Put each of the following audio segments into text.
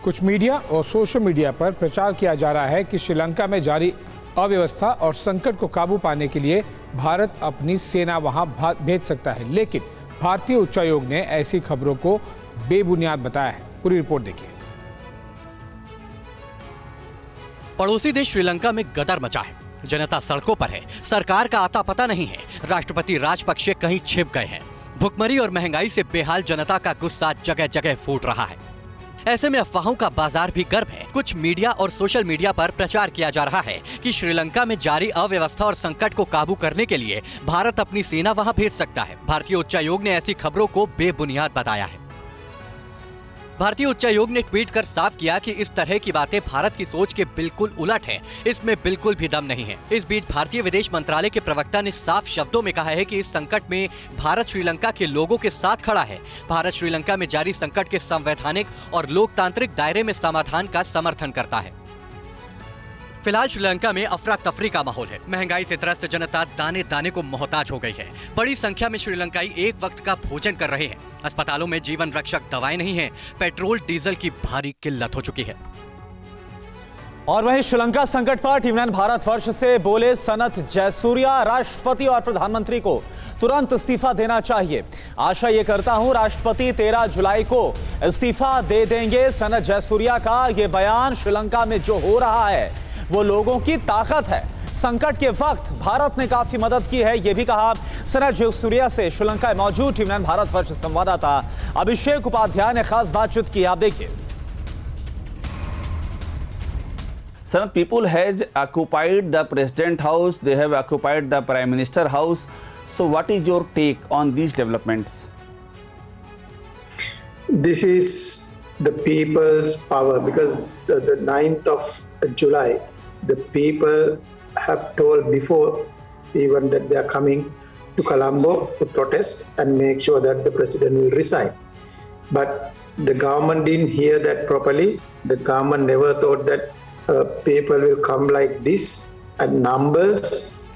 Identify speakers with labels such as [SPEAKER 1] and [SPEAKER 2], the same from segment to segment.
[SPEAKER 1] कुछ मीडिया और social media पर प्रचार किया जा रहा है कि श्रीलंका में जारी अव्यवस्था और संकट को काबू पाने के लिए भारत अपनी सेना वहां भेज सकता है, लेकिन भारतीय उच्चायोग ने ऐसी खबरों को बेबुनियाद बताया है। पूरी रिपोर्ट देखिए।
[SPEAKER 2] पड़ोसी देश श्रीलंका में गदर मचा है, जनता सड़कों पर है, सरकार का आता पता नहीं है, राष्ट्रपति राजपक्षे कहीं छिप गए हैं। भुखमरी और महंगाई से बेहाल जनता का गुस्सा जगह जगह फूट रहा है। ऐसे में अफवाहों का बाजार भी गर्म है। कुछ मीडिया और सोशल मीडिया पर प्रचार किया जा रहा है कि श्रीलंका में जारी अव्यवस्था और संकट को काबू करने के लिए भारत अपनी सेना वहां भेज सकता है। भारतीय उच्चायोग ने ऐसी खबरों को बेबुनियाद बताया है। भारतीय उच्चायोग ने ट्वीट कर साफ किया कि इस तरह की बातें भारत की सोच के बिल्कुल उलट है, इसमें बिल्कुल भी दम नहीं है। इस बीच भारतीय विदेश मंत्रालय के प्रवक्ता ने साफ शब्दों में कहा है कि इस संकट में भारत श्रीलंका के लोगों के साथ खड़ा है। भारत श्रीलंका में जारी संकट के संवैधानिक और लोकतांत्रिक दायरे में समाधान का समर्थन करता है। फिलहाल श्रीलंका में अफरा तफरी का माहौल है। महंगाई से त्रस्त जनता दाने दाने को मोहताज हो गई है। बड़ी संख्या में श्रीलंकाई एक वक्त का भोजन कर रहे हैं। अस्पतालों में जीवन रक्षक दवाएं नहीं हैं। पेट्रोल डीजल की भारी किल्लत हो चुकी है।
[SPEAKER 3] और वहीं श्रीलंका संकट पर टीम 9 भारतवर्ष से बोले सनत जयसूर्या, राष्ट्रपति और प्रधानमंत्री को तुरंत इस्तीफा देना चाहिए। आशा ये करता हूं राष्ट्रपति 13 जुलाई को इस्तीफा दे देंगे। सनत जयसूर्या का ये बयान, श्रीलंका में जो हो रहा है वो लोगों की ताकत है। संकट के वक्त भारत ने काफी मदद की है, यह भी कहा सनत जयसूर्या से श्रीलंका में मौजूद टीम 9 भारतवर्ष संवाददाता अभिषेक उपाध्याय ने खास बातचीत की। आप देखिए।
[SPEAKER 4] Some people has occupied the president house, they have occupied the prime minister house. So what is your take on these developments?
[SPEAKER 5] This is the people's power, because the 9th of July, the people have told before even that they are coming to Colombo to protest and make sure that the president will resign. But the government didn't hear that properly. The government never thought that people will come like this and numbers,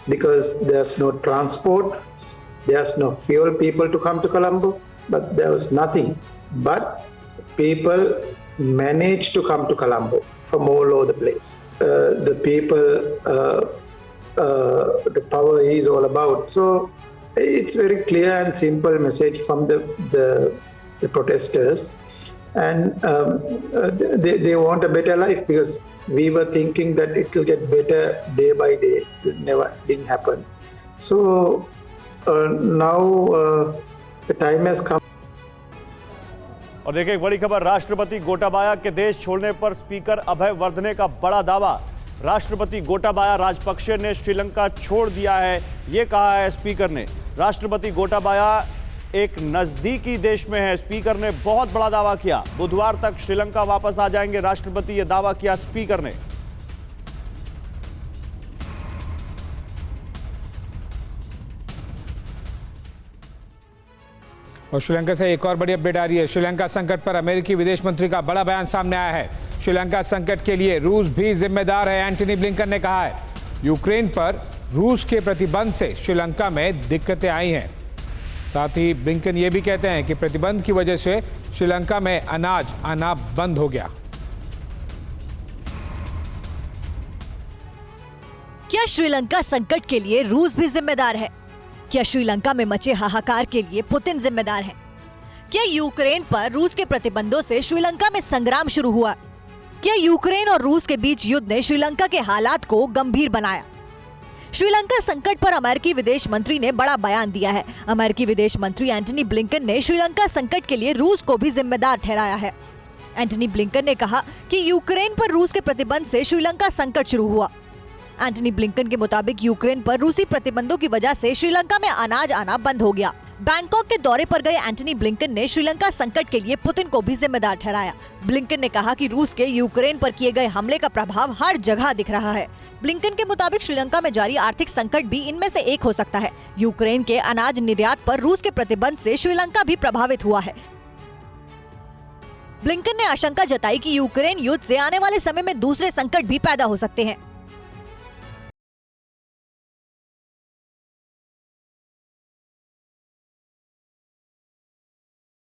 [SPEAKER 5] because there's no transport, there's no fuel people to come to Colombo, but there was nothing. But people managed to come to Colombo from all over the place. The people, the power is all about. So it's very clear and simple message from the protesters, and they want a better life, because we were thinking that it will get better day by day. It never didn't happen. So now the time has come.
[SPEAKER 3] और देखिए एक बड़ी खबर, राष्ट्रपति गोटाबाया के देश छोड़ने पर स्पीकर अभय वर्धने का बड़ा दावा। राष्ट्रपति गोटाबाया राजपक्षे ने श्रीलंका छोड़ दिया है, ये कहा है स्पीकर ने। राष्ट्रपति गोटाबाया एक नजदीकी देश में है। स्पीकर ने बहुत बड़ा दावा किया, बुधवार तक श्रीलंका वापस आ जाएंगे राष्ट्रपति, ये दावा किया स्पीकर ने।
[SPEAKER 1] और श्रीलंका से एक और बड़ी अपडेट आ रही है। श्रीलंका संकट पर अमेरिकी विदेश मंत्री का बड़ा बयान सामने आया है। श्रीलंका संकट के लिए रूस भी जिम्मेदार है, एंटनी ब्लिंकन ने कहा है। यूक्रेन पर रूस के प्रतिबंध से श्रीलंका में दिक्कतें आई हैं। साथ ही ब्लिंकन ये भी कहते हैं कि प्रतिबंध की वजह से श्रीलंका में अनाज आना बंद हो गया।
[SPEAKER 6] क्या श्रीलंका संकट के लिए रूस भी जिम्मेदार है? क्या श्रीलंका में मचे हाहाकार के लिए पुतिन जिम्मेदार है? क्या यूक्रेन पर रूस के प्रतिबंधों से श्रीलंका में संग्राम शुरू हुआ? क्या यूक्रेन और रूस के बीच युद्ध ने श्रीलंका के हालात को गंभीर बनाया? श्रीलंका संकट पर अमेरिकी विदेश मंत्री ने बड़ा बयान दिया है। अमेरिकी विदेश मंत्री एंटनी ब्लिंकन ने श्रीलंका संकट के लिए रूस को भी जिम्मेदार ठहराया है। एंटनी ब्लिंकन ने कहा कि यूक्रेन पर रूस के प्रतिबंध से श्रीलंका संकट शुरू हुआ। एंटनी ब्लिंकन के मुताबिक यूक्रेन पर रूसी प्रतिबंधों की वजह से श्रीलंका में अनाज आना बंद हो गया। बैंकॉक के दौरे पर गए एंटनी ब्लिंकन ने श्रीलंका संकट के लिए पुतिन को भी जिम्मेदार ठहराया। ब्लिंकन ने कहा कि रूस के यूक्रेन पर किए गए हमले का प्रभाव हर जगह दिख रहा है। ब्लिंकन के मुताबिक श्रीलंका में जारी आर्थिक संकट भी इनमें से एक हो सकता है। यूक्रेन के अनाज निर्यात पर रूस के प्रतिबंध से श्रीलंका भी प्रभावित हुआ है। ब्लिंकन ने आशंका जताई कि यूक्रेन युद्ध से आने वाले समय में दूसरे संकट भी पैदा हो सकते हैं।